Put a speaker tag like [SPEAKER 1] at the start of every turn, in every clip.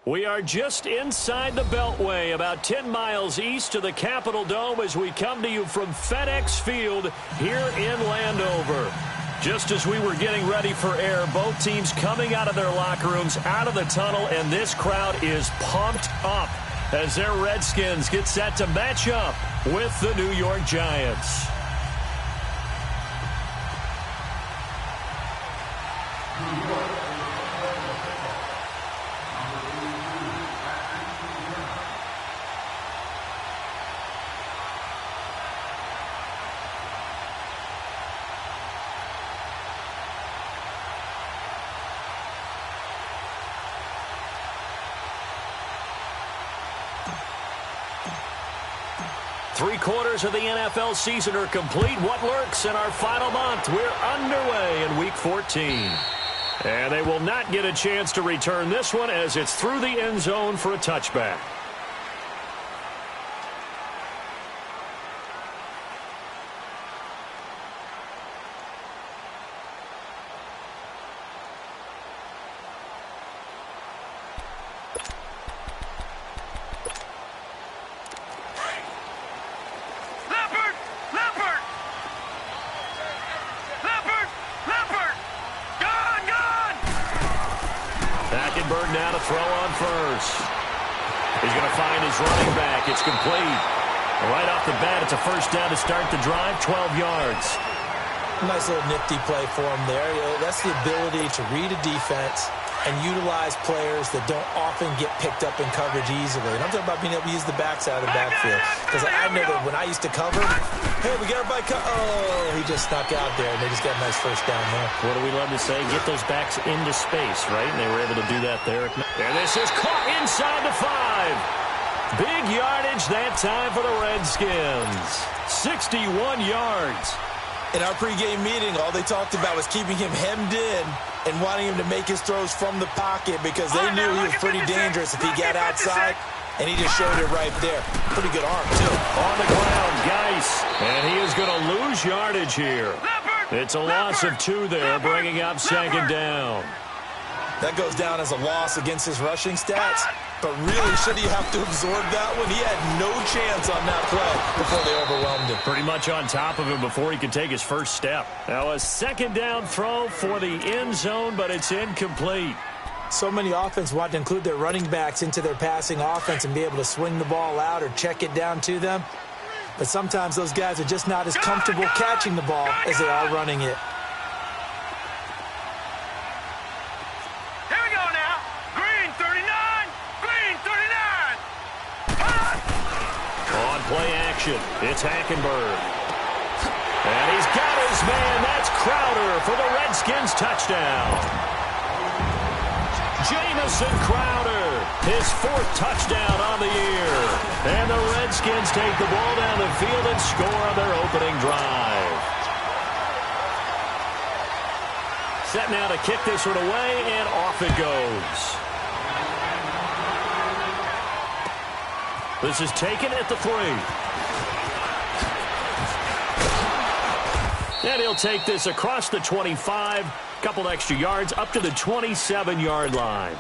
[SPEAKER 1] We are just inside the Beltway, about 10 miles east of the Capitol Dome as we come to you from FedEx Field here in Landover. Just as we were getting ready for air, both teams coming out of their locker rooms, out of the tunnel, and this crowd is pumped up as their Redskins get set to match up with the New York Giants. Three-quarters of the NFL season are complete. What lurks in our final month? We're underway in Week 14. And they will not get a chance to return this one as it's through the end zone for a touchback. Now to throw on first. He's going to find his running back. It's complete. Right off the bat, it's a first down to start the drive, 12 yards.
[SPEAKER 2] Nice little nifty play for him there. That's the ability to read a defense and utilize players that don't often get picked up in coverage easily. And I'm talking about being able to use the backside of the backfield. Because I know that when I used to cover, hey, we got everybody oh, he just snuck out there, and they just got a nice first down there.
[SPEAKER 1] What do we love to say? Get those backs into space, right? And they were able to do that there. And this is caught inside the 5. Big yardage that time for the Redskins. 61 yards.
[SPEAKER 2] In our pregame meeting, all they talked about was keeping him hemmed in and wanting him to make his throws from the pocket because they knew he was pretty dangerous if he got outside, and he just showed it right there. Pretty good arm, too.
[SPEAKER 1] On the ground, Geis, and he is going to lose yardage here. It's a loss of 2 there, bringing up second down.
[SPEAKER 2] That goes down as a loss against his rushing stats, but really, should he have to absorb that one? He had no chance on that play before they overwhelmed him.
[SPEAKER 1] Pretty much on top of him before he could take his first step. Now a second down throw for the end zone, but it's incomplete.
[SPEAKER 2] So many offenses want to include their running backs into their passing offense and be able to swing the ball out or check it down to them. But sometimes those guys are just not as comfortable catching the ball as they are running it.
[SPEAKER 1] Play action. It's Hackenberg. And he's got his man. That's Crowder for the Redskins touchdown. Jamison Crowder, his 4th touchdown on the year. And the Redskins take the ball down the field and score on their opening drive. Set now to kick this one away, and off it goes. This is taken at the 3. And he'll take this across the 25, couple extra yards, up to the 27-yard line.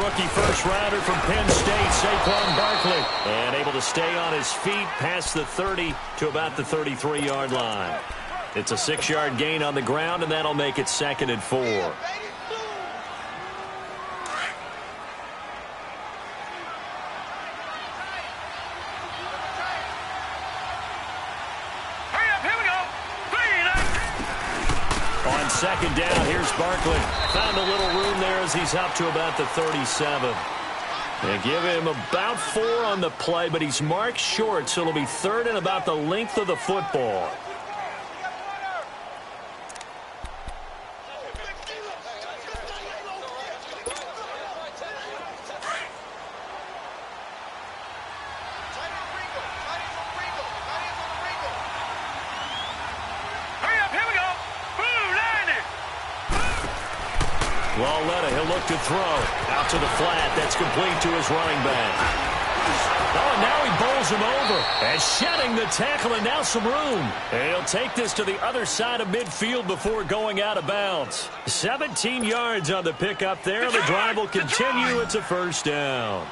[SPEAKER 1] Rookie first-rounder from Penn State, Saquon Barkley, and able to stay on his feet past the 30 to about the 33-yard line. It's a 6-yard gain on the ground, and that'll make it 2nd and 4. On second down, here's Barkley. Found a little room there as he's up to about the 37. They give him about 4 on the play, but he's marked short, so it'll be 3rd and about the length of the football. Lauletta, look to throw. Out to the flat. That's complete to his running back. Oh, and now he bowls him over. And shedding the tackle, and now some room. And he'll take this to the other side of midfield before going out of bounds. 17 yards on the pickup there. The drive will continue. It's a first down.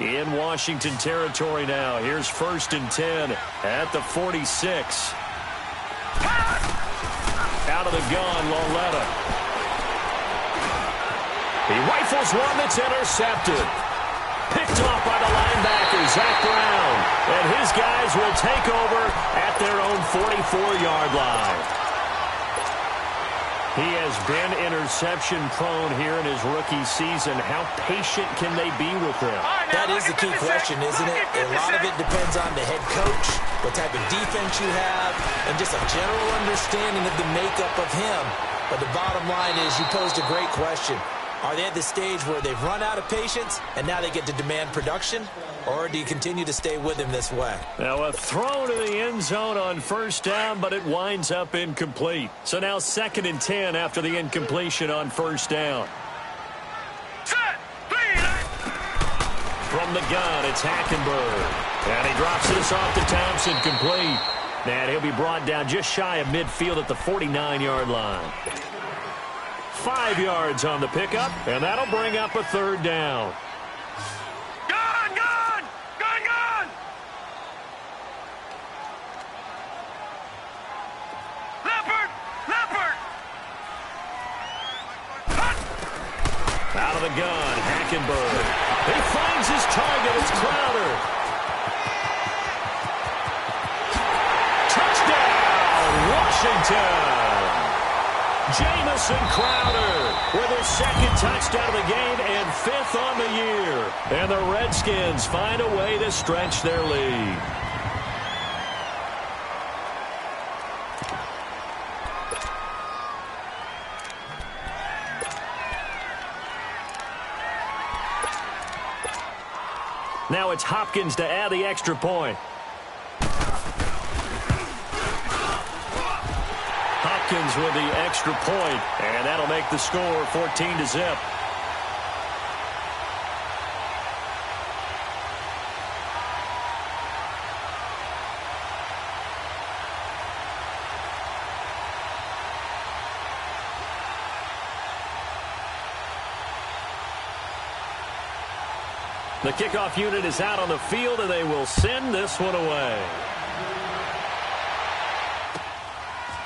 [SPEAKER 1] In Washington territory now. Here's 1st and 10 at the 46. Out of the gun, Loletta. He rifles one that's intercepted. Picked off by the linebacker, Zach Brown. And his guys will take over at their own 44-yard line. He has been interception-prone here in his rookie season. How patient can they be with him?
[SPEAKER 2] That is the key question, isn't it? A lot of it depends on the head coach, what type of defense you have, and just a general understanding of the makeup of him. But the bottom line is you posed a great question. Are they at the stage where they've run out of patience and now they get to demand production? Or do you continue to stay with him this way?
[SPEAKER 1] Now a throw to the end zone on 1st down, but it winds up incomplete. So now 2nd and 10 after the incompletion on 1st down. From the gun, it's Hackenberg. And he drops this off to Thompson, complete. And he'll be brought down just shy of midfield at the 49-yard line. 5 yards on the pickup, and that'll bring up a 3rd down.
[SPEAKER 3] Gun! Gun! Gun! Gun! Leopard! Leopard!
[SPEAKER 1] Out of the gun, Hackenberg. He finds his target. It's Crowder. Touchdown, Washington! Jamison Crowder with his 2nd touchdown of the game and 5th on the year. And the Redskins find a way to stretch their lead. Now it's Hopkins to add the extra point. Hopkins with the extra point, and that'll make the score 14-0. The kickoff unit is out on the field, and they will send this one away.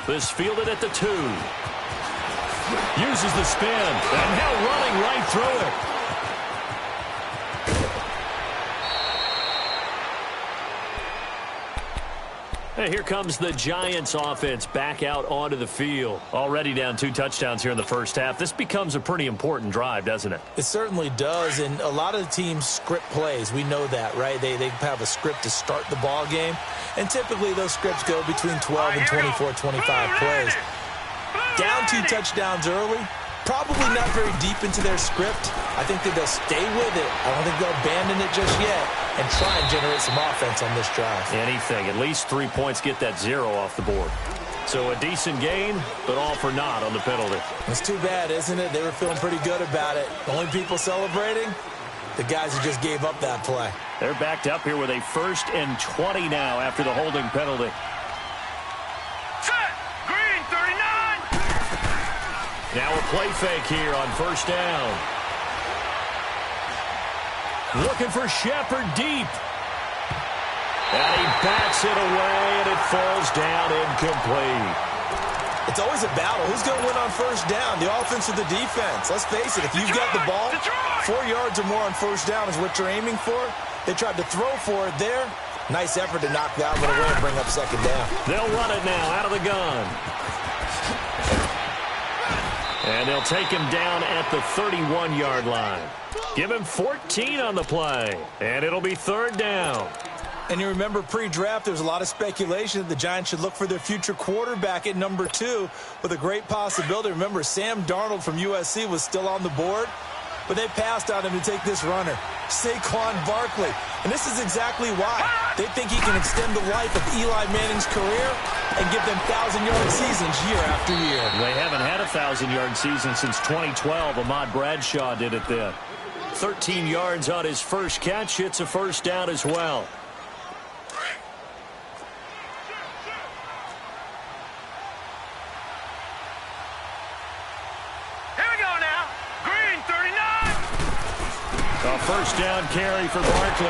[SPEAKER 1] This fielded at the 2. Uses the spin, and now running right through it. And here comes the Giants offense back out onto the field. Already down 2 touchdowns here in the first half. This becomes a pretty important drive, doesn't it?
[SPEAKER 2] It certainly does, and a lot of the teams script plays. We know that, right? They have a script to start the ball game, and typically those scripts go between 12 and 24, 25 plays. Down 2 touchdowns early, probably not very deep into their script. I think that they'll stay with it. I don't think they'll abandon it just yet and try and generate some offense on this drive.
[SPEAKER 1] Anything. At least 3 points, get that 0 off the board. So a decent gain, but all for naught on the penalty.
[SPEAKER 2] It's too bad, isn't it? They were feeling pretty good about it. The only people celebrating, the guys who just gave up that play.
[SPEAKER 1] They're backed up here with a 1st and 20 now after the holding penalty.
[SPEAKER 3] Set! Green, 39!
[SPEAKER 1] Now a play fake here on 1st down. Looking for Shepard deep. And he backs it away, and it falls down incomplete.
[SPEAKER 2] It's always a battle. Who's going to win on 1st down, the offense or the defense? Let's face it, if you've got the ball, 4 yards or more on 1st down is what you're aiming for. They tried to throw for it there. Nice effort to knock that one away and bring up 2nd down.
[SPEAKER 1] They'll run it now out of the gun. And they'll take him down at the 31-yard line. Give him 14 on the play, and it'll be 3rd down.
[SPEAKER 2] And you remember pre-draft, there was a lot of speculation that the Giants should look for their future quarterback at number 2 with a great possibility. Remember, Sam Darnold from USC was still on the board. but they passed on him to take this runner, Saquon Barkley. And this is exactly why. They think he can extend the life of Eli Manning's career and give them 1,000-yard seasons year after year.
[SPEAKER 1] They haven't had a 1,000-yard season since 2012. Ahmad Bradshaw did it then. 13 yards on his first catch. It's a first down as well. A first down carry for Barkley.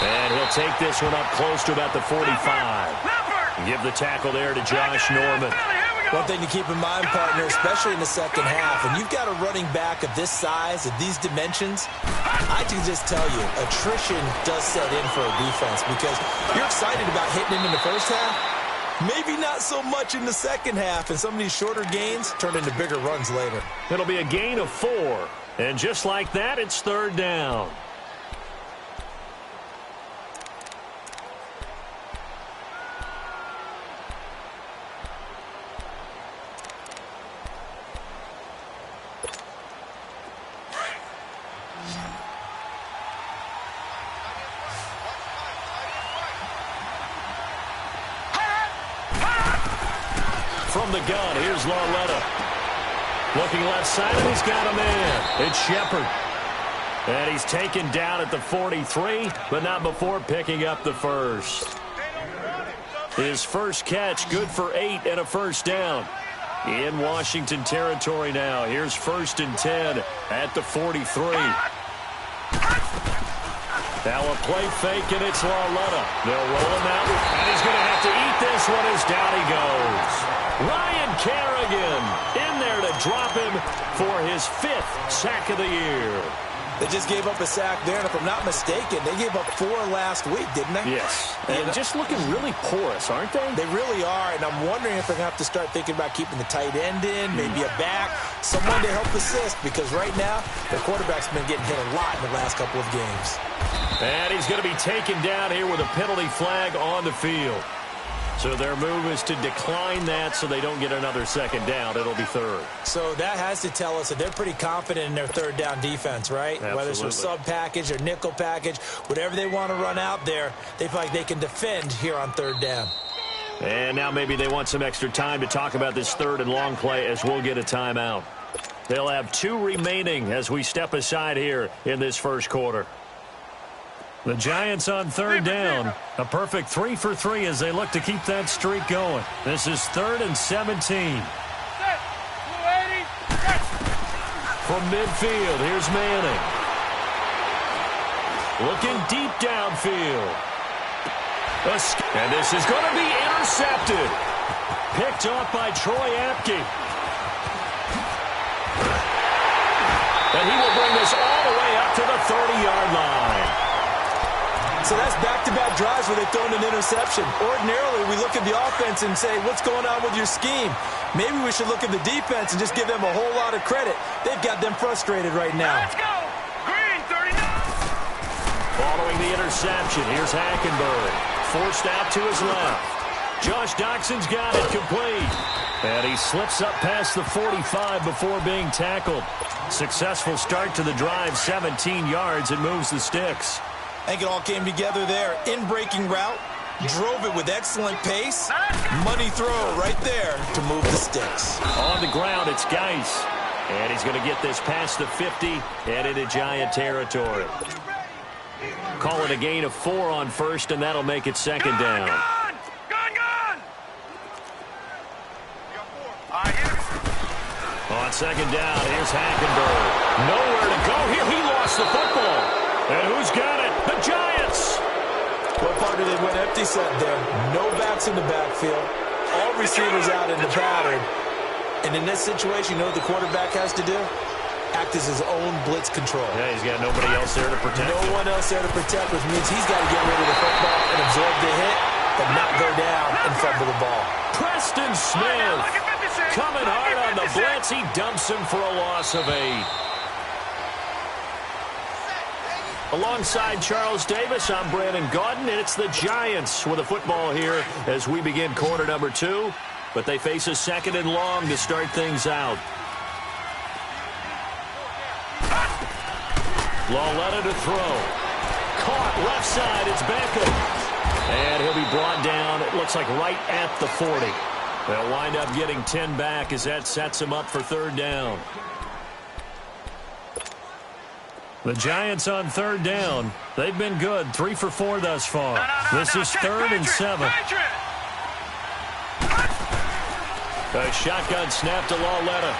[SPEAKER 1] And he'll take this one up close to about the 45. Give the tackle there to Josh Norman.
[SPEAKER 2] One thing to keep in mind, partner, especially in the second half, when you've got a running back of this size, of these dimensions, I can just tell you, attrition does set in for a defense because you're excited about hitting him in the first half. Maybe not so much in the second half, and some of these shorter gains turn into bigger runs later.
[SPEAKER 1] It'll be a gain of 4. And just like that, it's third down. From the gun, here's Lauletta. Looking left side, and he's got a man. It's Shepard. And he's taken down at the 43, but not before picking up the first. His first catch, good for 8 and a first down. In Washington territory now. Here's 1st and 10 at the 43. Now a play fake, and it's Lauletta. They'll roll him out, and he's going to have to eat this one as down he goes. Ryan Kerrigan in there to drop him for his 5th sack of the year.
[SPEAKER 2] They just gave up a sack there, and if I'm not mistaken, they gave up 4 last week, didn't they?
[SPEAKER 1] Yes. And just looking really porous, aren't they?
[SPEAKER 2] They really are, and I'm wondering if they're going to have to start thinking about keeping the tight end in, maybe a back, someone to help assist, because right now, their quarterback's been getting hit a lot in the last couple of games.
[SPEAKER 1] And he's going to be taken down here with a penalty flag on the field. So their move is to decline that so they don't get another second down. It'll be third.
[SPEAKER 2] So that has to tell us that they're pretty confident in their third down defense, right?
[SPEAKER 1] Absolutely.
[SPEAKER 2] Whether it's a sub package or nickel package, whatever they want to run out there, they feel like they can defend here on third down.
[SPEAKER 1] And now maybe they want some extra time to talk about this third and long play as we'll get a timeout. They'll have 2 remaining as we step aside here in this first quarter. The Giants on third down. A perfect 3 for 3 as they look to keep that streak going. This is 3rd and 17. From midfield, here's Manning. Looking deep downfield. And this is going to be intercepted. Picked off by Troy Apke. And he will bring this all the way up to the 30-yard line.
[SPEAKER 2] So that's back-to-back drives where they've thrown an interception. Ordinarily, we look at the offense and say, what's going on with your scheme? Maybe we should look at the defense and just give them a whole lot of credit. They've got them frustrated right now.
[SPEAKER 3] Let's go! Green, 39!
[SPEAKER 1] Following the interception, here's Hackenberg. Forced out to his left. Josh Doxson's got it complete. And he slips up past the 45 before being tackled. Successful start to the drive, 17 yards, and moves the sticks.
[SPEAKER 2] I think it all came together there. In-breaking route, drove it with excellent pace. Money throw right there to move the sticks.
[SPEAKER 1] On the ground, it's Geis. And he's going to get this past the 50 and into Giant territory. Call it a gain of 4 on first, and that'll make it second down.
[SPEAKER 3] Gone!
[SPEAKER 1] On second down, here's Hackenberg. Nowhere to go here. He lost the football. And who's got it? The Giants!
[SPEAKER 2] Well, partner, they went empty set there. No backs in the backfield. All receivers out in the pattern. And in this situation, you know what the quarterback has to do? Act as his own blitz control.
[SPEAKER 1] Yeah, he's got nobody else there to protect him.
[SPEAKER 2] No one else there to protect, which means he's got to get rid of the football and absorb the hit, but not go down and fumble the ball.
[SPEAKER 1] Preston Smith coming hard on the blitz. He dumps him for a loss of 8. Alongside Charles Davis, I'm Brandon Gaudin, and it's the Giants with a football here as we begin quarter number 2. But they face a 2nd and long to start things out. Lauletta to throw. Caught left side. It's Beckham. And he'll be brought down, it looks like right at the 40. They'll wind up getting 10 back as that sets them up for third down. The Giants on third down. They've been good, 3 for 4 thus far. This is third and 7. A shotgun snap to Lauletta.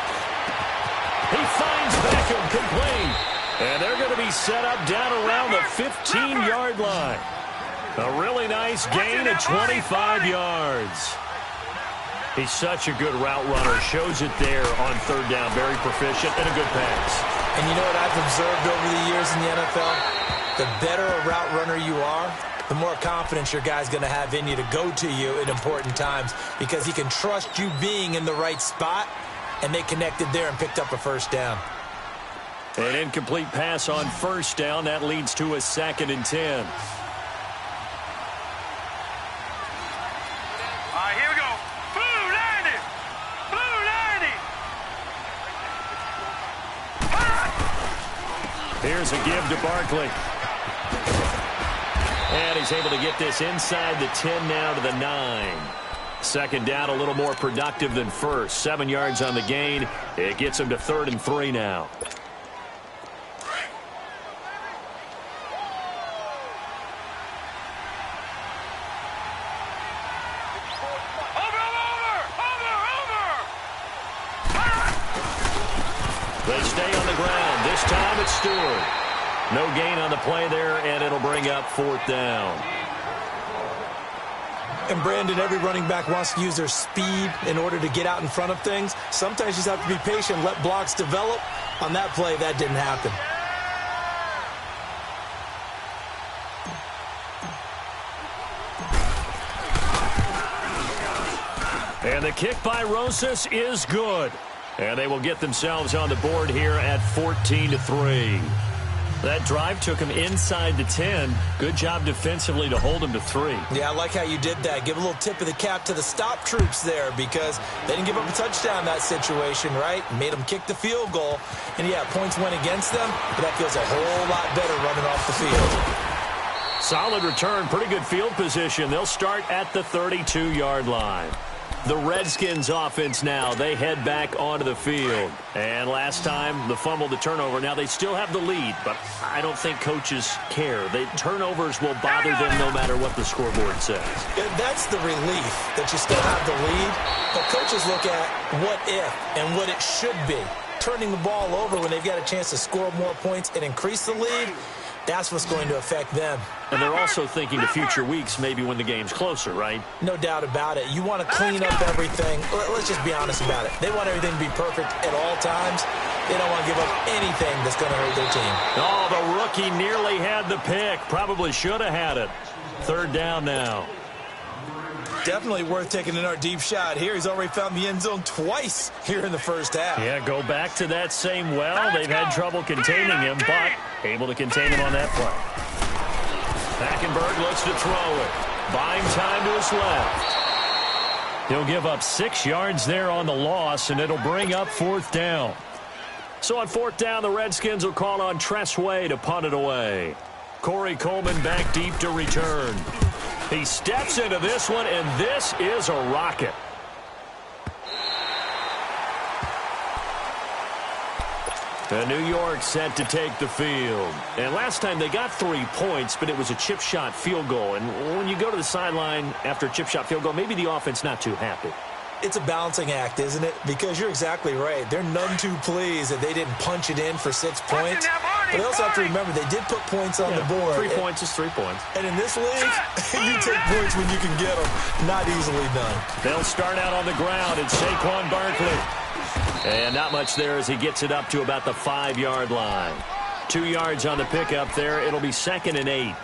[SPEAKER 1] He finds Beckham complete. And they're going to be set up down around the 15-yard line. A really nice gain of 25 yards. He's such a good route runner. Shows it there on third down. Very proficient and a good pass.
[SPEAKER 2] And you know what I've observed over the years in the NFL? The better a route runner you are, the more confidence your guy's going to have in you to go to you at important times because he can trust you being in the right spot, and they connected there and picked up a first down.
[SPEAKER 1] An incomplete pass on first down. That leads to a 2nd and 10.
[SPEAKER 3] Here we go. Blue 90. Blue 90.
[SPEAKER 1] Here's a give to Barkley. And he's able to get this inside the 10 now to the 9. Second down a little more productive than first. 7 yards on the gain. It gets him to 3rd and 3 now. They stay on the ground. This time it's Stewart. No gain on the play there, and it'll bring up 4th down.
[SPEAKER 2] And Brandon, every running back wants to use their speed in order to get out in front of things. Sometimes you just have to be patient, let blocks develop. On that play, that didn't happen.
[SPEAKER 1] And the kick by Rosas is good. And they will get themselves on the board here at 14-3. That drive took him inside the 10. Good job defensively to hold him to 3.
[SPEAKER 2] Yeah, I like how you did that. Give a little tip of the cap to the stop troops there because they didn't give up a touchdown in that situation, right? Made them kick the field goal. And, yeah, points went against them, but that feels a whole lot better running off the field.
[SPEAKER 1] Solid return, pretty good field position. They'll start at the 32-yard line. The Redskins offense now, they head back onto the field. And last time, the fumble, the turnover. Now, they still have the lead, but I don't think coaches care. Turnovers will bother them no matter what the scoreboard says.
[SPEAKER 2] Yeah, that's the relief that you still have the lead. But coaches look at what if and what it should be. Turning the ball over when they've got a chance to score more points and increase the lead, that's what's going to affect them.
[SPEAKER 1] And they're also thinking to future weeks, maybe when the game's closer, right?
[SPEAKER 2] No doubt about it. You want to clean up everything. Let's just be honest about it. They want everything to be perfect at all times. They don't want to give up anything that's going to hurt their team.
[SPEAKER 1] Oh, the rookie nearly had the pick. Probably should have had it. 3rd down now.
[SPEAKER 2] Definitely worth taking in our deep shot here. He's already found the end zone twice here in the first half.
[SPEAKER 1] Yeah, go back to that same well. They've had trouble containing him, but able to contain him on that play. Hackenberg looks to throw it. Buying time to his left. He'll give up 6 yards there on the loss, and it'll bring up 4th down. So on 4th down, the Redskins will call on Tressway to punt it away. Corey Coleman back deep to return. He steps into this one, and this is a rocket. And New York set to take the field. And last time they got 3 points, but it was a chip shot field goal. And when you go to the sideline after a chip shot field goal, maybe the offense not too happy.
[SPEAKER 2] It's a balancing act, isn't it? Because you're exactly right. They're none too pleased that they didn't punch it in for 6 points. But they also have to remember they did put points on the board.
[SPEAKER 1] 3 points is 3 points.
[SPEAKER 2] And in this league, you take points when you can get them. Not easily done.
[SPEAKER 1] They'll start out on the ground. It's Saquon Barkley. And not much there as he gets it up to about the 5-yard line. 2 yards on the pickup there. It'll be 2nd and 8.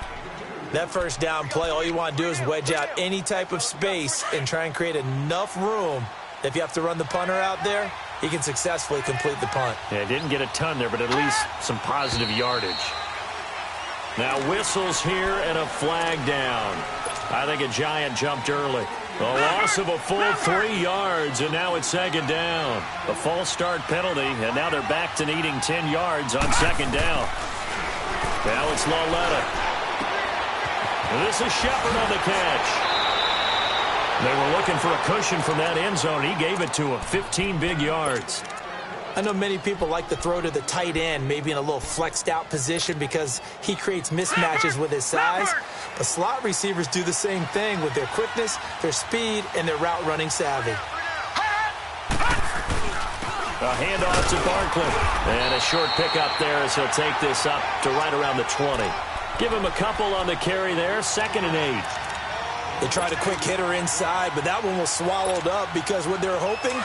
[SPEAKER 2] That first down play, all you want to do is wedge out any type of space and try and create enough room. If you have to run the punter out there, he can successfully complete the punt.
[SPEAKER 1] Yeah, didn't get a ton there, but at least some positive yardage. Now whistles here and a flag down. I think a Giant jumped early. A loss of a full 3 yards, and now it's 2nd down. A false start penalty, and now they're back to needing 10 yards on 2nd down. Now it's Lauletta. This is Shepard on the catch. They were looking for a cushion from that end zone. He gave it to him. 15 big yards.
[SPEAKER 2] I know many people like to throw to the tight end, maybe in a little flexed out position because he creates mismatches with his size. But slot receivers do the same thing with their quickness, their speed, and their route running savvy.
[SPEAKER 1] A handoff to Barkley. And a short pickup there as he'll take this up to right around the 20. Give him a couple on the carry there. 2nd and 8.
[SPEAKER 2] They tried a quick hitter inside, but that one was swallowed up because what they're hoping,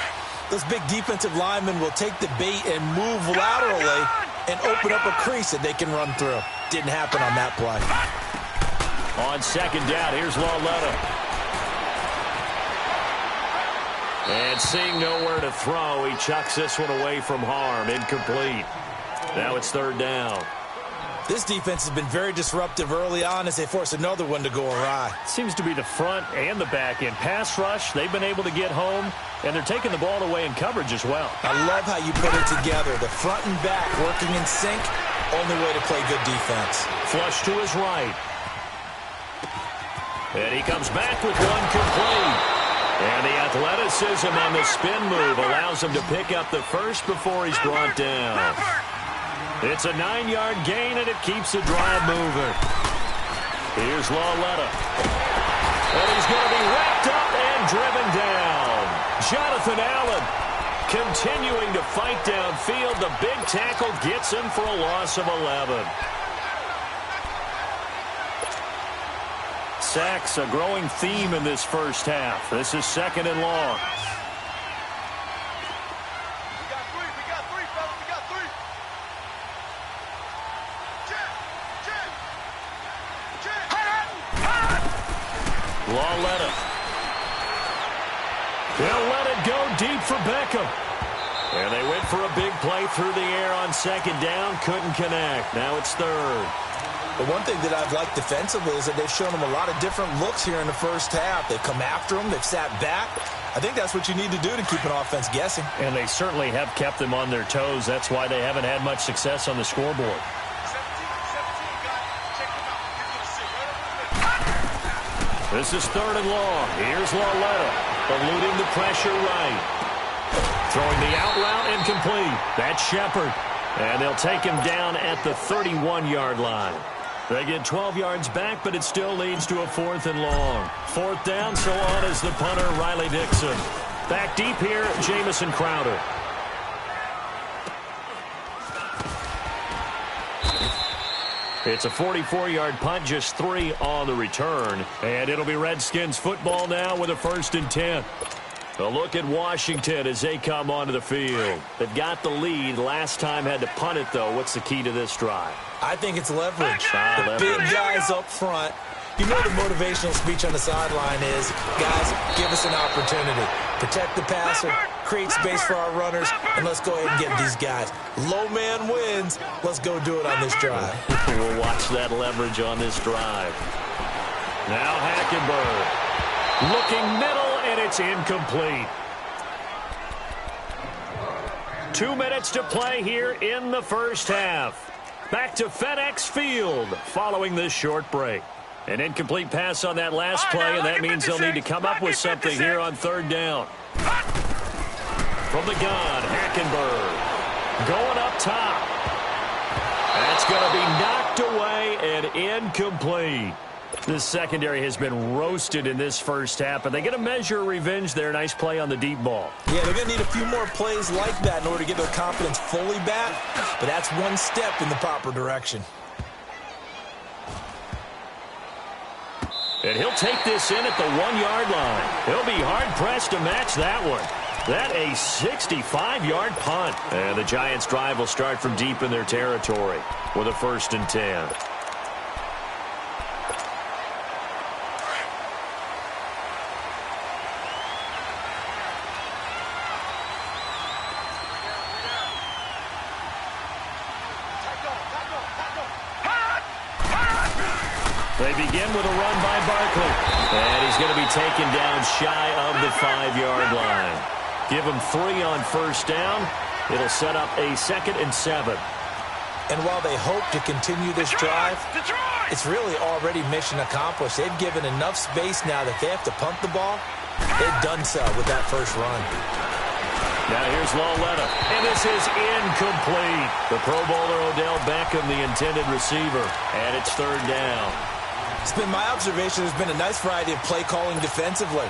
[SPEAKER 2] those big defensive linemen will take the bait and move laterally and open up a crease that they can run through. Didn't happen on that play.
[SPEAKER 1] On 2nd down, here's Lauletta. And seeing nowhere to throw, he chucks this one away from harm. Incomplete. Now it's 3rd down.
[SPEAKER 2] This defense has been very disruptive early on as they force another one to go awry.
[SPEAKER 1] Seems to be the front and the back end. Pass rush, they've been able to get home, and they're taking the ball away in coverage as well.
[SPEAKER 2] I love how you put it together. The front and back working in sync, only way to play good defense.
[SPEAKER 1] Flush to his right. And he comes back with one complete. And the athleticism on the spin move allows him to pick up the first before he's brought down. It's a 9-yard gain, and it keeps the drive moving. Here's Lauletta. And he's going to be wrapped up and driven down. Jonathan Allen continuing to fight downfield. The big tackle gets him for a loss of 11. Sacks, a growing theme in this first half. This is 2nd and long. Lauletta. They'll let it go deep for Beckham. And they went for a big play through the air on 2nd down. Couldn't connect. Now it's 3rd.
[SPEAKER 2] The one thing that I've liked defensively is that they've shown them a lot of different looks here in the first half. They've come after them. They've sat back. I think that's what you need to do to keep an offense guessing.
[SPEAKER 1] And they certainly have kept them on their toes. That's why they haven't had much success on the scoreboard. This is 3rd and long. Here's Lauletta, eluding the pressure right. Throwing the out route incomplete. That's Shepard. And they'll take him down at the 31-yard line. They get 12 yards back, but it still leads to a 4th and long. 4th down, so on is the punter, Riley Dixon. Back deep here, Jamison Crowder. It's a 44-yard punt, just 3 on the return. And it'll be Redskins football now with a 1st and 10. A look at Washington as they come onto the field. They've got the lead. Last time had to punt it, though. What's the key to this drive?
[SPEAKER 2] I think it's leverage. The
[SPEAKER 1] leverage.
[SPEAKER 2] big guys up front. You know the motivational speech on the sideline is, guys, give us an opportunity. Protect the passer, create space for our runners, and let's go ahead and get these guys. Low man wins. Let's go do it on this drive.
[SPEAKER 1] We'll watch that leverage on this drive. Now Hackenberg. Looking middle, and it's incomplete. 2 minutes to play here in the first half. Back to FedEx Field following this short break. An incomplete pass on that last play, and that means they'll need to come up with something here on 3rd down. From the gun, Hackenberg. Going up top. That's going to be knocked away and incomplete. This secondary has been roasted in this first half, but they get a measure of revenge there. Nice play on the deep ball.
[SPEAKER 2] Yeah, they're going to need a few more plays like that in order to get their confidence fully back, but that's one step in the proper direction.
[SPEAKER 1] And he'll take this in at the 1-yard line. He'll be hard-pressed to match that one. That a 65-yard punt. And the Giants' drive will start from deep in their territory with a 1st and 10. They begin with a run by Barkley. And he's going to be taken down shy of the 5-yard line. Give him 3 on 1st down. It'll set up a 2nd and 7.
[SPEAKER 2] And while they hope to continue this drive, it's really already mission accomplished. They've given enough space now that they have to punt the ball. They've done so with that first run.
[SPEAKER 1] Now here's Loletta, and this is incomplete. The Pro Bowler Odell Beckham, the intended receiver, and it's third down.
[SPEAKER 2] It's been my observation there's been a nice variety of play calling defensively.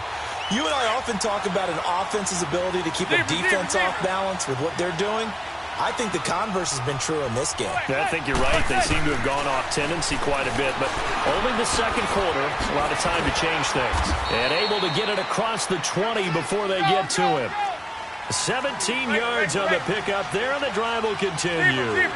[SPEAKER 2] You and I often talk about an offense's ability to keep a defense off balance with what they're doing. I think the converse has been true in this game.
[SPEAKER 1] Yeah, I think you're right. They seem to have gone off tendency quite a bit, but only the second quarter. A lot of time to change things. And able to get it across the 20 before they get to him. 17 yards on the pickup there, and the drive will continue.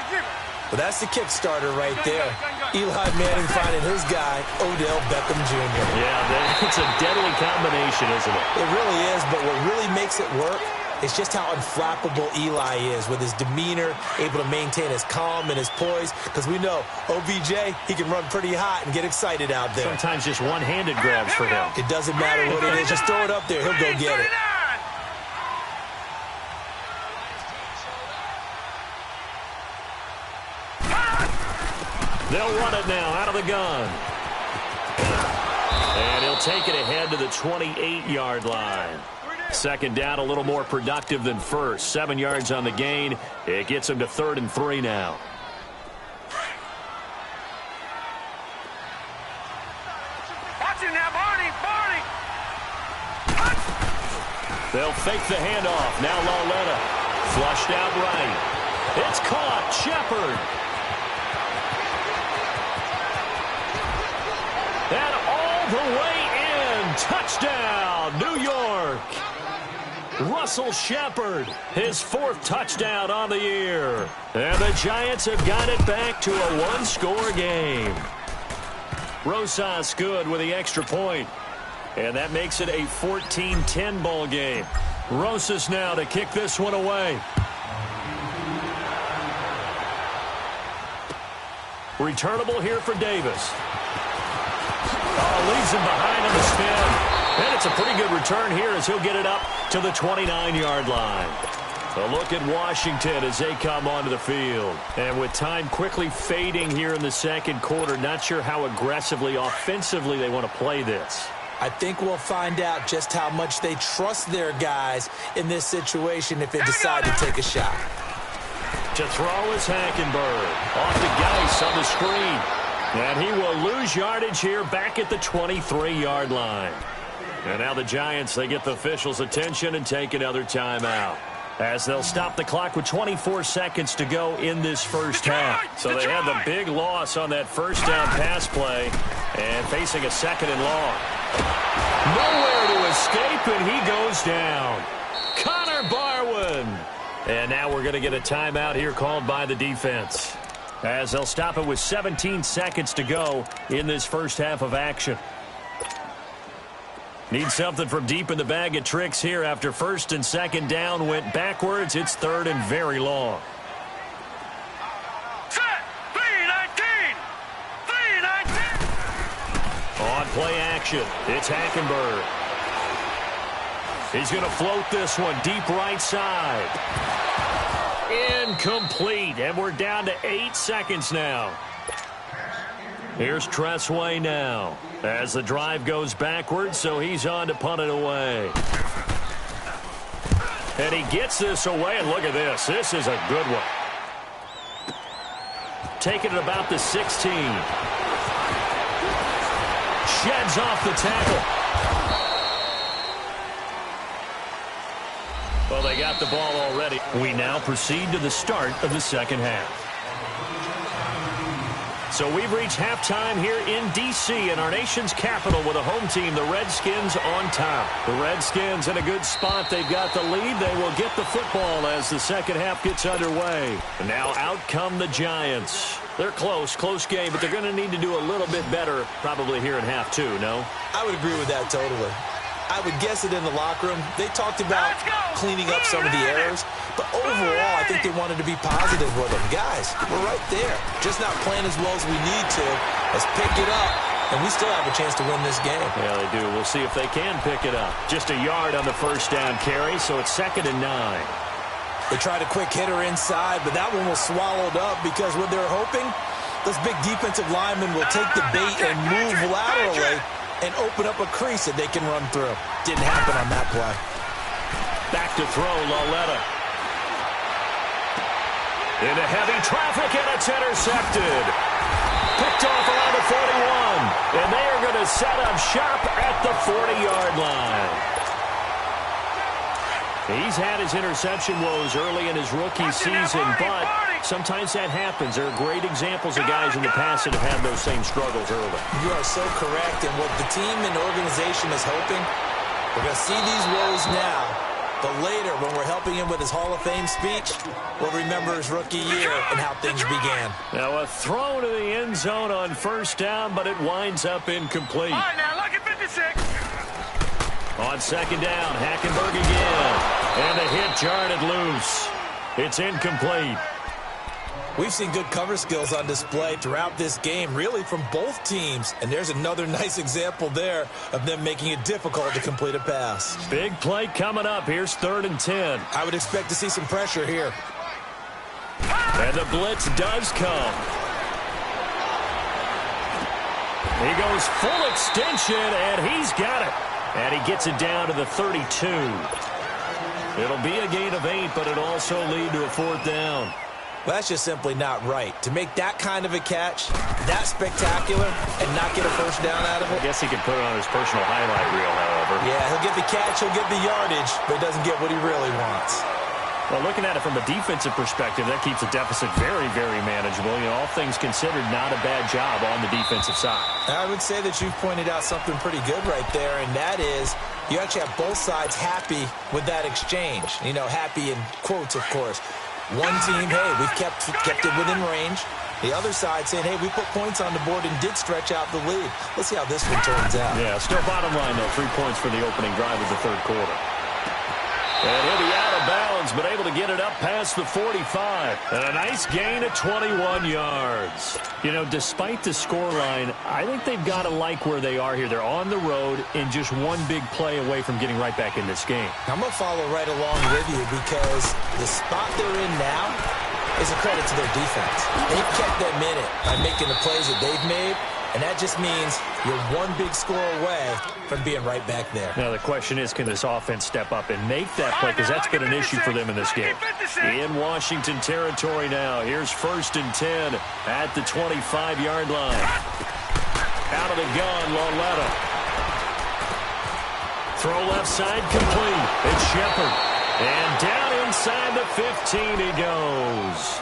[SPEAKER 2] Well, that's the Kickstarter right there. Eli Manning finding his guy, Odell Beckham Jr.
[SPEAKER 1] Yeah, it's a deadly combination, isn't it?
[SPEAKER 2] It really is, but what really makes it work is just how unflappable Eli is with his demeanor, able to maintain his calm and his poise, because we know OBJ, he can run pretty hot and get excited out there.
[SPEAKER 1] Sometimes just one-handed grabs for him.
[SPEAKER 2] It doesn't matter what it is. Just throw it up there. He'll go get it.
[SPEAKER 1] They'll run it now out of the gun. And he'll take it ahead to the 28-yard line. Second down, a little more productive than first. 7 yards on the gain. It gets him to 3rd and 3 now.
[SPEAKER 3] Watch it now, Barney.
[SPEAKER 1] They'll fake the handoff. Now Loletta. Flushed out right. It's caught. Shepard. And all the way in. Touchdown, New York. Russell Shepard, his 4th touchdown on the year. And the Giants have got it back to a one-score game. Rosas good with the extra point. And that makes it a 14-10 ball game. Rosas now to kick this one away. Returnable here for Davis. Oh, leaves him behind on the spin. And it's a pretty good return here as he'll get it up to the 29-yard line. A look at Washington as they come onto the field. And with time quickly fading here in the second quarter, not sure how aggressively, offensively they want to play this.
[SPEAKER 2] I think we'll find out just how much they trust their guys in this situation if they decide to take a shot.
[SPEAKER 1] To throw is Hackenberg. Off to Geis on the screen. And he will lose yardage here back at the 23-yard line. And now the Giants, they get the officials' attention and take another timeout, as they'll stop the clock with 24 seconds to go in this first half. So they had the big loss on that first down pass play and facing a 2nd and long. Nowhere to escape, and he goes down. Connor Barwin. And now we're going to get a timeout here called by the defense, as they'll stop it with 17 seconds to go in this first half of action. Need something from deep in the bag of tricks here after 1st and 2nd down went backwards. It's 3rd and very long.
[SPEAKER 3] Set. 3-19.
[SPEAKER 1] On play action, it's Hackenberg. He's going to float this one deep right side. Incomplete, and we're down to 8 seconds now. Here's Tressway now as the drive goes backwards, so he's on to punt it away. And he gets this away, and look at this. This is a good one. Taking it about the 16. Sheds off the tackle. Well, they got the ball already. We now proceed to the start of the second half. So we've reached halftime here in D.C. in our nation's capital with a home team, the Redskins, on top. The Redskins in a good spot. They've got the lead. They will get the football as the second half gets underway. And now out come the Giants. They're close game, but they're going to need to do a little bit better probably here in half two, no?
[SPEAKER 2] I would agree with that totally. I would guess it in the locker room. They talked about cleaning up some of the errors, but overall, I think they wanted to be positive with them. Guys, we're right there. Just not playing as well as we need to. Let's pick it up, and we still have a chance to win this game.
[SPEAKER 1] Yeah, they do. We'll see if they can pick it up. Just a yard on the first down carry, so it's 2nd and 9.
[SPEAKER 2] They tried a quick hitter inside, but that one was swallowed up because what they're hoping, those big defensive linemen will take the bait and move laterally and open up a crease that they can run through. Didn't happen on that play.
[SPEAKER 1] Back to throw, Lauletta. Into heavy traffic, and it's intercepted. Picked off around the 41, and they are going to set up shop at the 40-yard line. He's had his interception woes early in his rookie season, but sometimes that happens. There are great examples of guys in the past that have had those same struggles early.
[SPEAKER 2] You are so correct, and what the team and organization is hoping, we're going to see these woes now, but later when we're helping him with his Hall of Fame speech, we'll remember his rookie year and how things began.
[SPEAKER 1] Now a throw to the end zone on first down, but it winds up incomplete.
[SPEAKER 3] All right, now look at 56.
[SPEAKER 1] On second down, Hackenberg again. And the hit jarred loose. It's incomplete.
[SPEAKER 2] We've seen good cover skills on display throughout this game, really from both teams. And there's another nice example there of them making it difficult to complete a pass.
[SPEAKER 1] Big play coming up. Here's 3rd and 10.
[SPEAKER 2] I would expect to see some pressure here.
[SPEAKER 1] And the blitz does come. He goes full extension, and he's got it. And he gets it down to the 32. It'll be a gain of 8, but it'll also lead to a 4th down.
[SPEAKER 2] Well, that's just simply not right. To make that kind of a catch, that spectacular, and not get a first down out of it.
[SPEAKER 1] I guess he could put it on his personal highlight reel, however.
[SPEAKER 2] Yeah, he'll get the catch, he'll get the yardage, but he doesn't get what he really wants.
[SPEAKER 1] Well, looking at it from a defensive perspective, that keeps the deficit very, very manageable. You know, all things considered, not a bad job on the defensive side.
[SPEAKER 2] I would say that you've pointed out something pretty good right there, and that is you actually have both sides happy with that exchange. You know, happy in quotes, of course. One team, hey, we've kept it within range. The other side saying, hey, we put points on the board and did stretch out the lead. Let's see how this one turns out.
[SPEAKER 1] Yeah, still bottom line, though. 3 points for the opening drive of the 3rd quarter. And he'll be out of bounds, but able to get it up past the 45. And a nice gain of 21 yards. You know, despite the scoreline, I think they've got to like where they are here. They're on the road and just one big play away from getting right back in this game.
[SPEAKER 2] I'm going to follow right along with you because the spot they're in now is a credit to their defense. They've kept them in it by making the plays that they've made, and that just means you're one big score away from being right back there.
[SPEAKER 1] Now, the question is, can this offense step up and make that play? Because that's been an issue for them in this game. In Washington territory now. Here's 1st and 10 at the 25-yard line. Out of the gun, Lauletta. Throw left side complete. It's Shepard. And down inside the 15 he goes.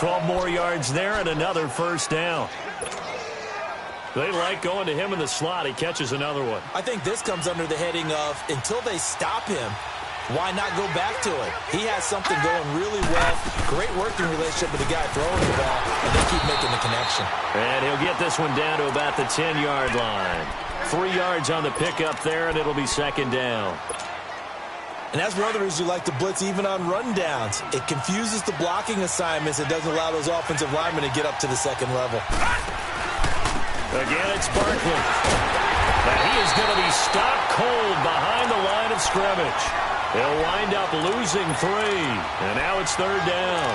[SPEAKER 1] 12 more yards there and another first down. They like going to him in the slot. He catches another one.
[SPEAKER 2] I think this comes under the heading of until they stop him, why not go back to it? He has something going really well. Great working relationship with the guy throwing the ball, and they keep making the connection.
[SPEAKER 1] And he'll get this one down to about the 10-yard line. 3 yards on the pickup there, and it'll be 2nd down.
[SPEAKER 2] And that's one of the reasons you like to blitz even on rundowns. It confuses the blocking assignments. It doesn't allow those offensive linemen to get up to the 2nd level.
[SPEAKER 1] Again, it's Barkley. And he is going to be stopped cold behind the line of scrimmage. He'll wind up losing 3. And now it's 3rd down.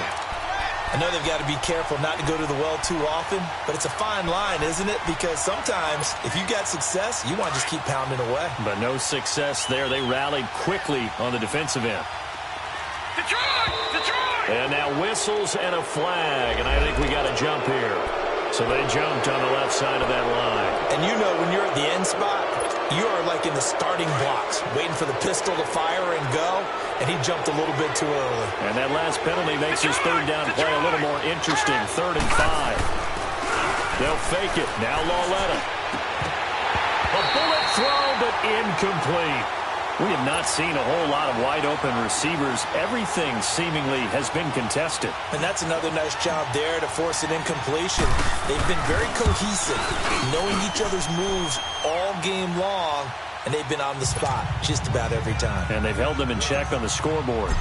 [SPEAKER 2] I know they've got to be careful not to go to the well too often, but it's a fine line, isn't it? Because sometimes, if you got success, you want to just keep pounding away.
[SPEAKER 1] But no success there. They rallied quickly on the defensive end.
[SPEAKER 3] Detroit!
[SPEAKER 1] And now whistles and a flag. And I think we got a jump here. So they jumped on the left side of that line.
[SPEAKER 2] And you know when you're at the end spot, you are like in the starting blocks, waiting for the pistol to fire and go, and he jumped a little bit too early.
[SPEAKER 1] And that last penalty makes his 3rd down play a little more interesting. 3rd and 5. They'll fake it. Now Lauletta. A bullet throw, but incomplete. We have not seen a whole lot of wide-open receivers. Everything seemingly has been contested.
[SPEAKER 2] And that's another nice job there to force an incompletion. They've been very cohesive, knowing each other's moves all game long, and they've been on the spot just about every time.
[SPEAKER 1] And they've held them in check on the scoreboard.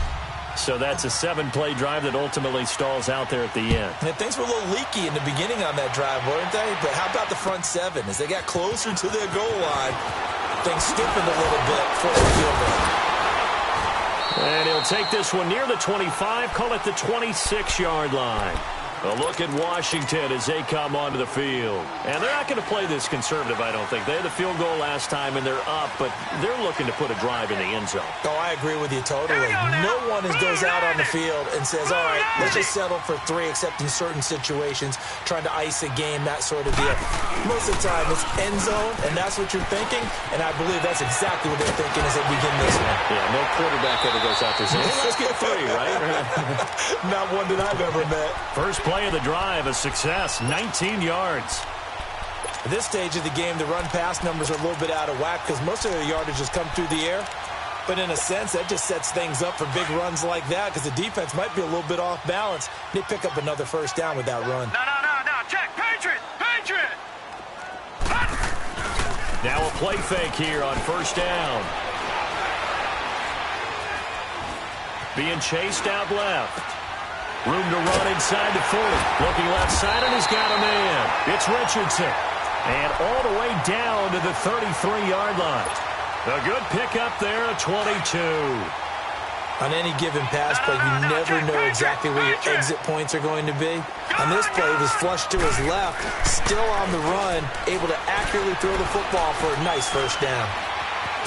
[SPEAKER 1] So that's a 7-play drive that ultimately stalls out there at the end.
[SPEAKER 2] And things were a little leaky in the beginning on that drive, weren't they? But how about the front 7? As they got closer to their goal line, things stiffened a little bit for the field goal.
[SPEAKER 1] And he'll take this one near the 25, call it the 26-yard line. A look at Washington as they come onto the field. And they're not going to play this conservative, I don't think. They had the field goal last time, and they're up, but they're looking to put a drive in the end zone.
[SPEAKER 2] Oh, I agree with you totally. No one goes out on the field and says, all right, let's just settle for 3, except in certain situations, trying to ice a game, that sort of deal. Most of the time, it's end zone, and that's what you're thinking, and I believe that's exactly what they're thinking as they begin this one.
[SPEAKER 1] Yeah, no quarterback ever goes out there saying, hey, let's get 3, right?
[SPEAKER 2] Not one that I've ever met.
[SPEAKER 1] First play of the drive, a success, 19 yards.
[SPEAKER 2] At this stage of the game, the run-pass numbers are a little bit out of whack because most of their yardage has come through the air. But in a sense, that just sets things up for big runs like that because the defense might be a little bit off balance. They pick up another first down with that run.
[SPEAKER 3] No. Check. Patriot.
[SPEAKER 1] Now a play fake here on first down. Being chased out left. Room to run inside the 40. Looking left side, and he's got a man. It's Richardson. And all the way down to the 33-yard line. A good pickup there, a 22.
[SPEAKER 2] On any given pass play, you never know exactly where your exit points are going to be. On this play, it was flushed to his left, still on the run, able to accurately throw the football for a nice first down.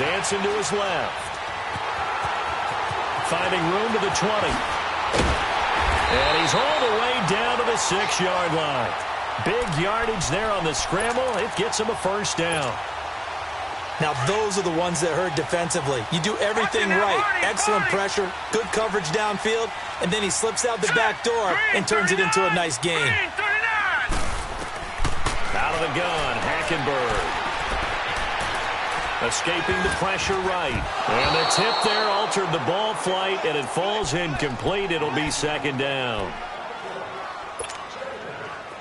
[SPEAKER 1] Dancing to his left. Finding room to the 20. And he's all the way down to the 6-yard line. Big yardage there on the scramble. It gets him a first down.
[SPEAKER 2] Now, those are the ones that hurt defensively. You do everything right. Excellent pressure, good coverage downfield, and then he slips out the back door and turns it into a nice gain.
[SPEAKER 1] Out of the gun, Hackenberg. Escaping the pressure right. And the tip there altered the ball flight, and it falls incomplete. It'll be second down.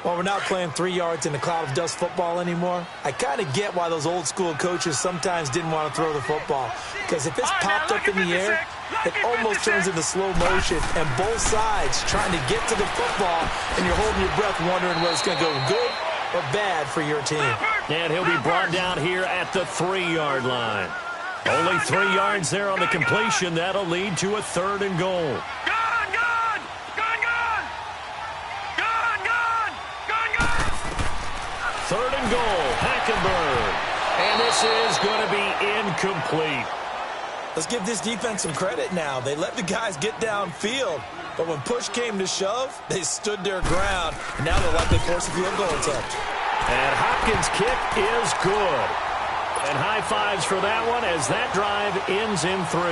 [SPEAKER 2] Well, we're not playing 3 yards in a cloud of dust football anymore. I kind of get why those old school coaches sometimes didn't want to throw the football. Because if it's popped up in the air, it almost turns into slow motion. And both sides trying to get to the football, and you're holding your breath wondering whether it's going to go good or bad for your team.
[SPEAKER 1] And he'll be brought down here at the 3-yard line. Only 3 yards there on the completion. That'll lead to a 3rd and goal. Third and goal, Hackenberg. And this is going to be incomplete.
[SPEAKER 2] Let's give this defense some credit now. They let the guys get downfield. But when push came to shove, they stood their ground. And now they're likely force a field goal attempt.
[SPEAKER 1] And Hopkins' kick is good. And high fives for that one as that drive ends in 3.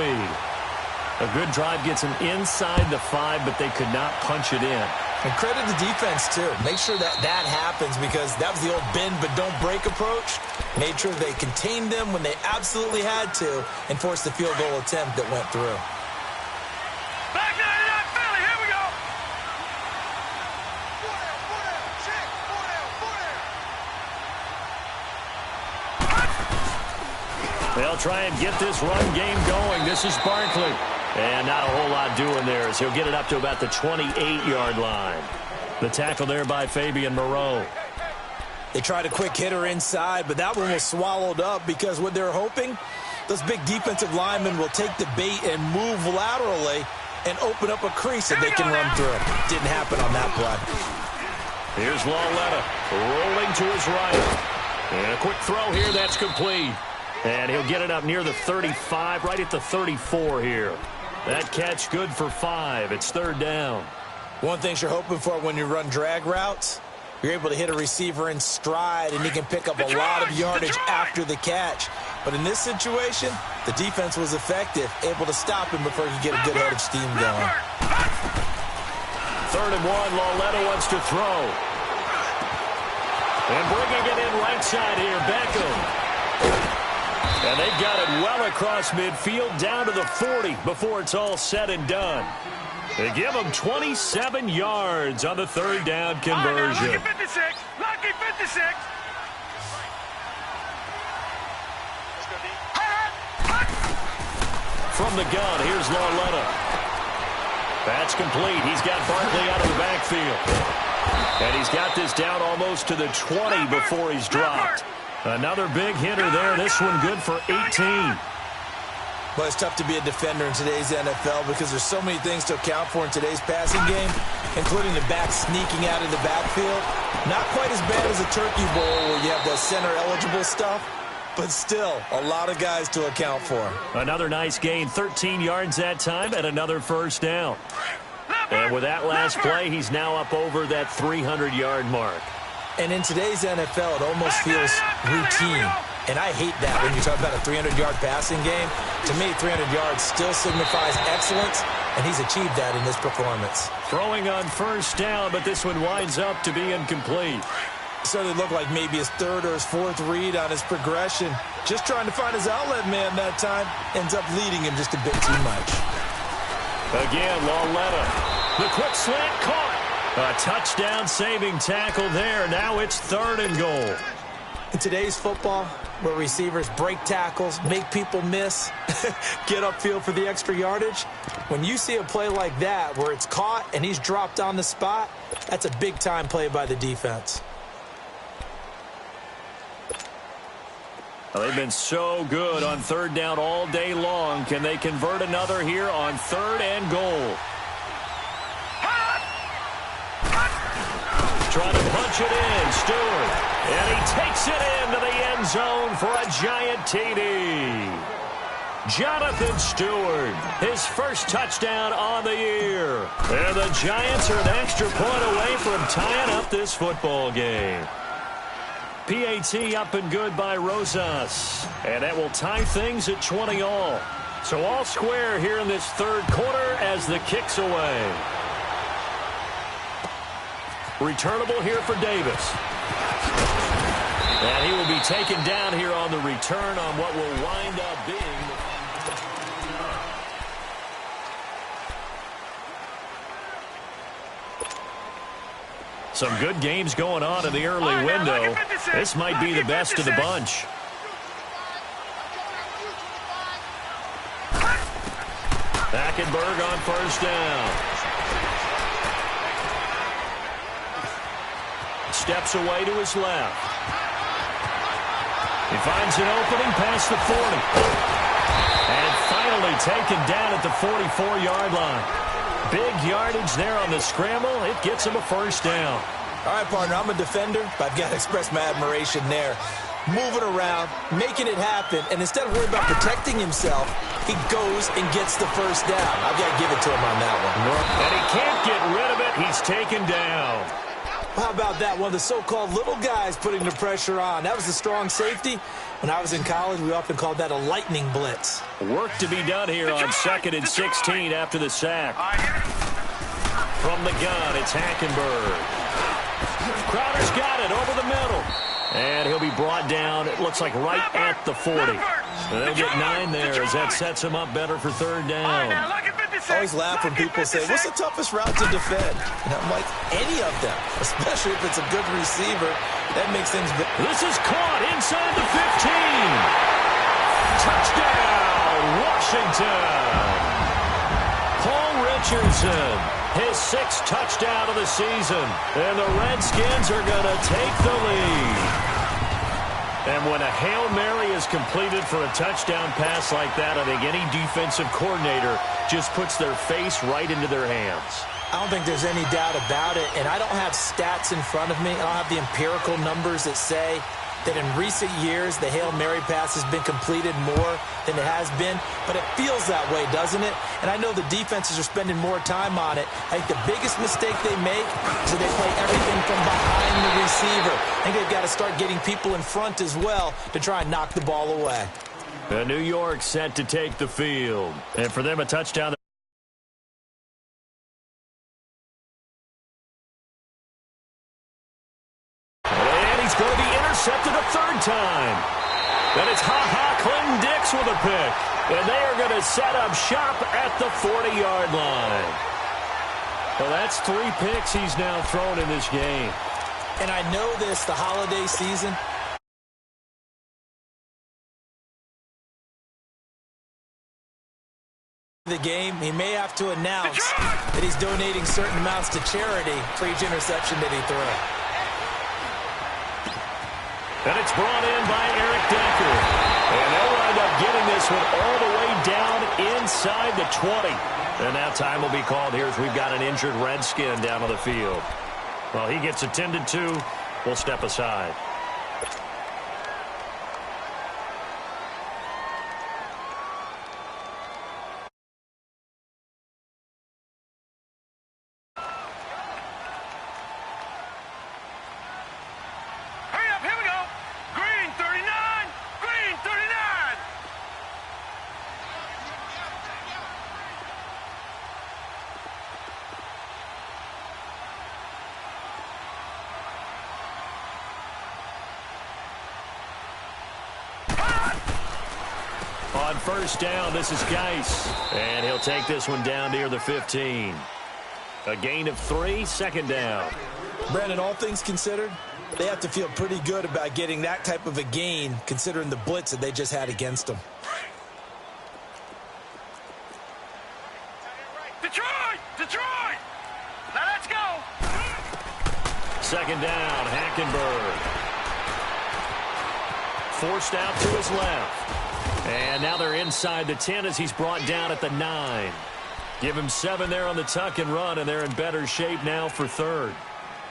[SPEAKER 1] A good drive gets them inside the 5, but they could not punch it in.
[SPEAKER 2] And credit the defense, too. Make sure that happens because that was the old bend but don't break approach. Made sure they contained them when they absolutely had to and forced the field goal attempt that went through.
[SPEAKER 3] Back 99 Philly, here we go.
[SPEAKER 1] They'll try and get this run game going. This is Barkley. And not a whole lot doing there as he'll get it up to about the 28-yard line. The tackle there by Fabian Moreau.
[SPEAKER 2] They tried a quick hitter inside, but that one was swallowed up because what they're hoping, those big defensive linemen will take the bait and move laterally and open up a crease that they can run through. Didn't happen on that play.
[SPEAKER 1] Here's Lauletta rolling to his right. And a quick throw here, that's complete. And he'll get it up near the 35, right at the 34 here. That catch good for 5. It's 3rd down.
[SPEAKER 2] One thing you're hoping for when you run drag routes, you're able to hit a receiver in stride and he can pick up a lot of yardage after the catch. But in this situation, the defense was effective, able to stop him before he could get a good head of steam going.
[SPEAKER 1] 3rd and 1, Lauletta wants to throw. And bringing it in right side here, Beckham. And they've got it well across midfield down to the 40 before it's all said and done. They give them 27 yards on the 3rd down conversion.
[SPEAKER 3] Lucky 56. Lucky 56.
[SPEAKER 1] From the gun, here's Lauletta. That's complete. He's got Barkley out of the backfield. And he's got this down almost to the 20 before he's dropped. Another big hitter there. This one good for 18.
[SPEAKER 2] But it's tough to be a defender in today's NFL because there's so many things to account for in today's passing game, including the back sneaking out of the backfield. Not quite as bad as a turkey bowl where you have the center-eligible stuff, but still a lot of guys to account for.
[SPEAKER 1] Another nice gain, 13 yards that time, and another first down. And with that last play, he's now up over that 300-yard mark.
[SPEAKER 2] And in today's NFL, it almost feels routine. And I hate that when you talk about a 300-yard passing game. To me, 300 yards still signifies excellence, and he's achieved that in this performance.
[SPEAKER 1] Throwing on first down, but this one winds up to be incomplete.
[SPEAKER 2] Certainly looked like maybe his third or his fourth read on his progression. Just trying to find his outlet man that time. Ends up leading him just a bit too much.
[SPEAKER 1] Again, Lauletta. The quick slant caught. A touchdown-saving tackle there. Now it's 3rd and goal.
[SPEAKER 2] In today's football, where receivers break tackles, make people miss, get upfield for the extra yardage, when you see a play like that where it's caught and he's dropped on the spot, that's a big-time play by the defense.
[SPEAKER 1] Well, they've been so good on 3rd down all day long. Can they convert another here on 3rd and goal? Trying to punch it in, Stewart. And he takes it into the end zone for a giant TD. Jonathan Stewart, his first touchdown on the year. And the Giants are an extra point away from tying up this football game. PAT up and good by Rosas. And that will tie things at 20 all. So all square here in this 3rd quarter as the kick's away. Returnable here for Davis. And he will be taken down here on the return on what will wind up being. Some good games going on in the early window. This might be the best of the bunch. Hackenberg on first down. Steps away to his left. He finds an opening past the 40. And finally taken down at the 44-yard line. Big yardage there on the scramble. It gets him a first down.
[SPEAKER 2] All right, partner, I'm a defender, but I've got to express my admiration there. Moving around, making it happen, and instead of worrying about protecting himself, he goes and gets the first down. I've got to give it to him on that one.
[SPEAKER 1] And he can't get rid of it. He's taken down.
[SPEAKER 2] How about that? One of the so-called little guys putting the pressure on. That was a strong safety. When I was in college, we often called that a lightning blitz.
[SPEAKER 1] Work to be done here on 2nd and 16 after the sack. From the gun, it's Hackenberg. Crowder's got it over the middle. And he'll be brought down, it looks like right at the 40. They'll get 9 there as that sets him up better for 3rd down.
[SPEAKER 2] I always laugh when people say, what's the toughest route to defend? And I'm like, any of them, especially if it's a good receiver. That makes things better.
[SPEAKER 1] This is caught inside the 15. Touchdown, Washington. Paul Richardson, his 6th touchdown of the season. And the Redskins are going to take the lead. And when a Hail Mary is completed for a touchdown pass like that, I think any defensive coordinator just puts their face right into their hands.
[SPEAKER 2] I don't think there's any doubt about it, and I don't have stats in front of me. I don't have the empirical numbers that say that in recent years the Hail Mary pass has been completed more than it has been, but it feels that way, doesn't it? And I know the defenses are spending more time on it. I think the biggest mistake they make is that they play everything from behind the receiver. I think they've got to start getting people in front as well to try and knock the ball away.
[SPEAKER 1] New York set to take the field. And for them, a touchdown. And he's going to be intercepted a 3rd time. And it's Clinton Dix with a pick. And they are going to set up shop at the 40-yard line. Well, that's 3 picks he's now thrown in this game.
[SPEAKER 2] And I know this, the holiday season, the game, he may have to announce that he's donating certain amounts to charity for each interception that he threw.
[SPEAKER 1] And it's brought in by Eric Decker. And they'll wind up getting this one all the way down inside the 20. And now time will be called here as we've got an injured Redskin down on the field. Well, he gets attended to. We'll step aside. On first down, this is Geis. And he'll take this one down near the 15. A gain of 3, second down.
[SPEAKER 2] Brandon, all things considered, they have to feel pretty good about getting that type of a gain considering the blitz that they just had against them.
[SPEAKER 3] Detroit! Detroit! Now let's go!
[SPEAKER 1] Second down, Hackenberg. Forced out to his left. And now they're inside the 10 as he's brought down at the 9. Give him 7 there on the tuck and run, and they're in better shape now for third.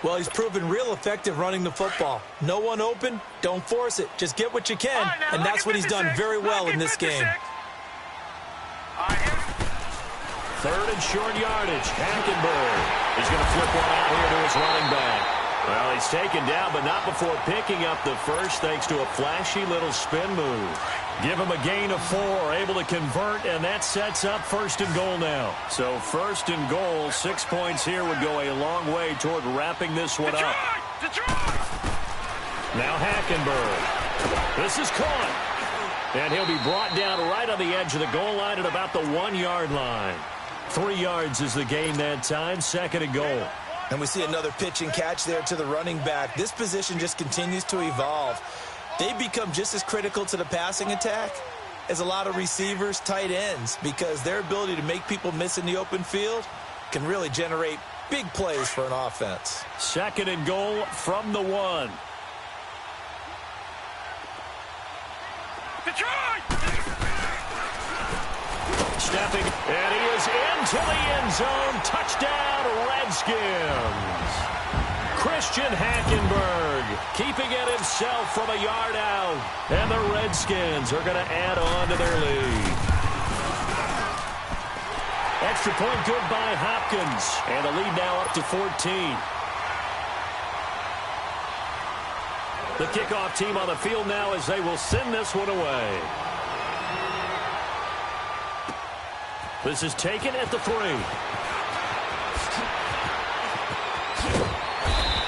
[SPEAKER 2] Well, he's proven real effective running the football. No one open, don't force it. Just get what you can, and that's what he's done very well in this game.
[SPEAKER 1] Third and short yardage. Hackenberg is going to flip one out here to his running back. Well, he's taken down, but not before picking up the first thanks to a flashy little spin move. Give him a gain of 4, able to convert, and that sets up first and goal now. So first and goal, 6 points here would go a long way toward wrapping this one up. Now Hackenberg. This is caught. And he'll be brought down right on the edge of the goal line at about the 1-yard line. 3 yards is the gain that time, second and goal.
[SPEAKER 2] And we see another pitch and catch there to the running back. This position just continues to evolve. They become just as critical to the passing attack as a lot of receivers, tight ends, because their ability to make people miss in the open field can really generate big plays for an offense.
[SPEAKER 1] Second and goal from the 1.
[SPEAKER 3] Detroit!
[SPEAKER 1] Stepping, and he is into the end zone. Touchdown, Redskins. Christian Hackenberg keeping it himself from a yard out. And the Redskins are going to add on to their lead. Extra point good by Hopkins. And the lead now up to 14. The kickoff team on the field now as they will send this one away. This is taken at the 3.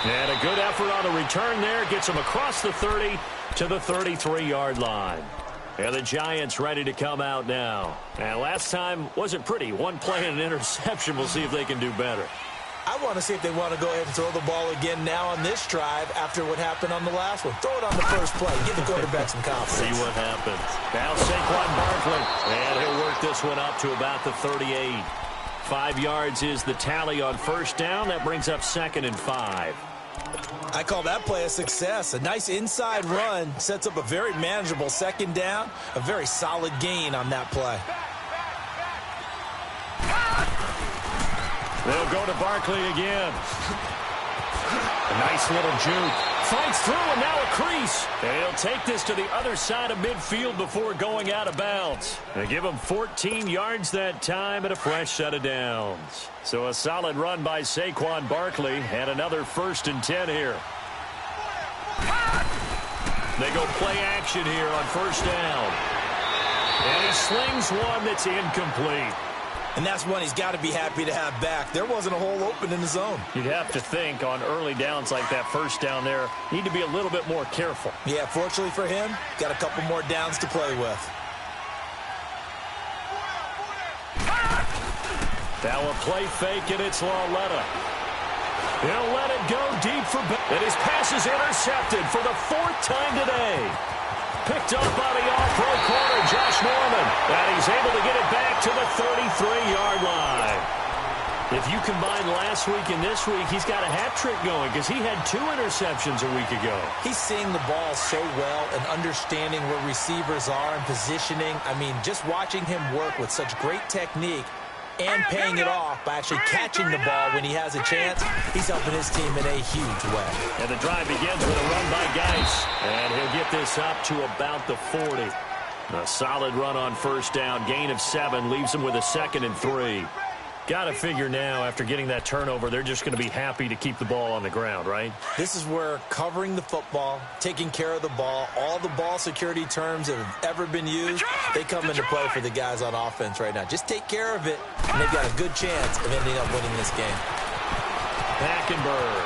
[SPEAKER 1] And a good effort on the return there. Gets him across the 30 to the 33-yard line. And the Giants ready to come out now. And last time wasn't pretty. One play and an interception. We'll see if they can do better.
[SPEAKER 2] I want to see if they want to go ahead and throw the ball again now on this drive after what happened on the last one. Throw it on the first play. Give the quarterback some confidence.
[SPEAKER 1] See what happens. Now Saquon Barkley. And he'll work this one up to about the 38. 5 yards is the tally on first down. That brings up second and 5.
[SPEAKER 2] I call that play a success. A nice inside run sets up a very manageable second down. A very solid gain on that play.
[SPEAKER 1] They'll go to Barkley again. A nice little juke. Fights through and now a crease. And he'll take this to the other side of midfield before going out of bounds. They give him 14 yards that time and a fresh set of downs. So a solid run by Saquon Barkley and another first and 10 here. They go play action here on first down. And he slings one that's incomplete.
[SPEAKER 2] And that's one he's got to be happy to have back. There wasn't a hole open in the zone.
[SPEAKER 1] You'd have to think on early downs like that first down there, need to be a little bit more careful.
[SPEAKER 2] Yeah, fortunately for him, got a couple more downs to play with.
[SPEAKER 1] Now a play fake, and it's Lauletta. He'll let it go deep for and his pass is intercepted for the 4th time today. Picked up by the all-pro corner, Josh Norman. And he's able to get it back to the 33-yard line. If you combine last week and this week, he's got a hat trick going because he had 2 interceptions a week ago.
[SPEAKER 2] He's seeing the ball so well and understanding where receivers are and positioning. I mean, just watching him work with such great technique and paying it off by actually catching the ball when he has a chance, he's helping his team in a huge way.
[SPEAKER 1] And the drive begins with a run by Geis. And he'll get this up to about the 40. A solid run on first down. Gain of 7 leaves him with a 2nd and 3. Got to figure now, after getting that turnover, they're just going to be happy to keep the ball on the ground, right?
[SPEAKER 2] This is where covering the football, taking care of the ball, all the ball security terms that have ever been used, they come into play for the guys on offense right now. Just take care of it, and they've got a good chance of ending up winning this game.
[SPEAKER 1] Hackenberg.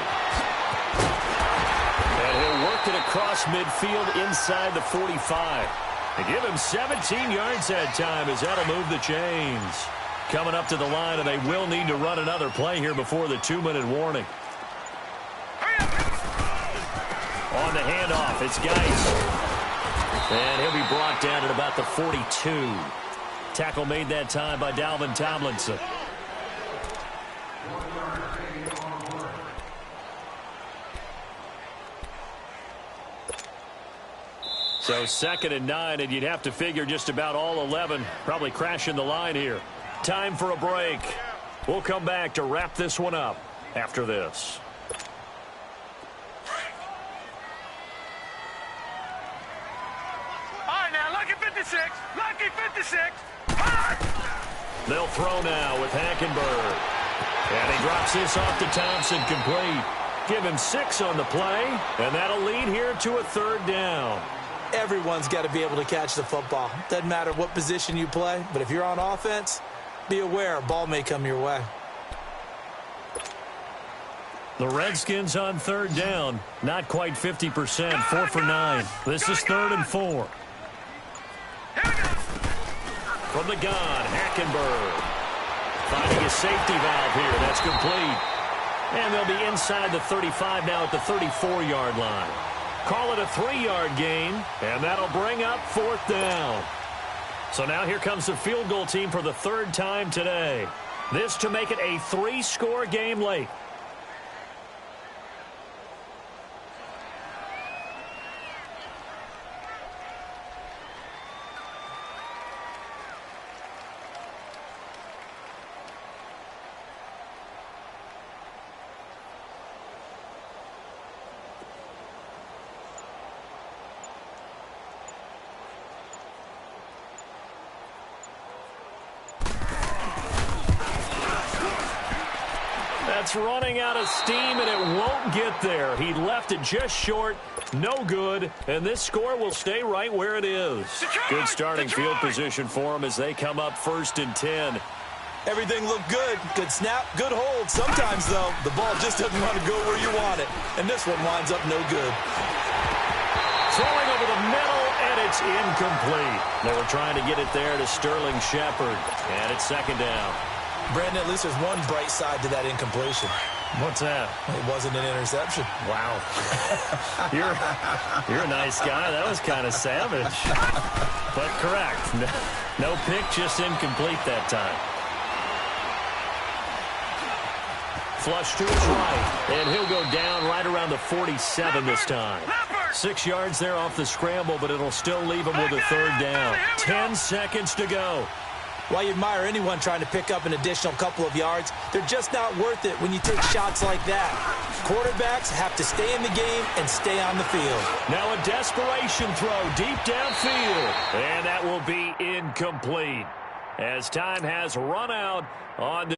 [SPEAKER 1] And he'll work it across midfield inside the 45. They give him 17 yards that time as that'll move the chains. Coming up to the line, and they will need to run another play here before the 2-minute warning. On the handoff, it's Geis. And he'll be brought down at about the 42. Tackle made that time by Dalvin Tomlinson. So 2nd and 9, and you'd have to figure just about all 11 probably crashing the line here. Time for a break. We'll come back to wrap this one up after this.
[SPEAKER 3] All right, now, lucky 56. Lucky 56.
[SPEAKER 1] They'll throw now with Hackenberg. And he drops this off to Thompson, complete. Give him 6 on the play, and that'll lead here to a 3rd down.
[SPEAKER 2] Everyone's got to be able to catch the football. Doesn't matter what position you play, but if you're on offense, be aware a ball may come your way.
[SPEAKER 1] The Redskins on 3rd down. Not quite 50%. 4 for 9. This is 3rd and 4. From the gun, Hackenberg. Finding a safety valve here. That's complete. And they'll be inside the 35 now at the 34-yard line. Call it a 3-yard gain, and that'll bring up 4th down. So now here comes the field goal team for the 3rd time today. This to make it a 3-score game late. That's running out of steam, and it won't get there. He left it just short, no good, and this score will stay right where it is. Good starting field position for them as they come up 1st and 10.
[SPEAKER 2] Everything looked good. Good snap, good hold. Sometimes, though, the ball just doesn't want to go where you want it, and this one winds up no good.
[SPEAKER 1] Throwing over the middle, and it's incomplete. They were trying to get it there to Sterling Shepard, and it's 2nd down.
[SPEAKER 2] Brandon, at least there's one bright side to that incompletion.
[SPEAKER 1] What's that?
[SPEAKER 2] It wasn't an interception.
[SPEAKER 1] Wow. You're a nice guy. That was kind of savage. But correct. No pick, just incomplete that time. Flush to his right, and he'll go down right around the 47 this time. 6 yards there off the scramble, but it'll still leave him with a 3rd down. 10 seconds to go.
[SPEAKER 2] While you admire anyone trying to pick up an additional couple of yards, they're just not worth it when you take shots like that. Quarterbacks have to stay in the game and stay on the field.
[SPEAKER 1] Now a desperation throw deep downfield, and that will be incomplete as time has run out on the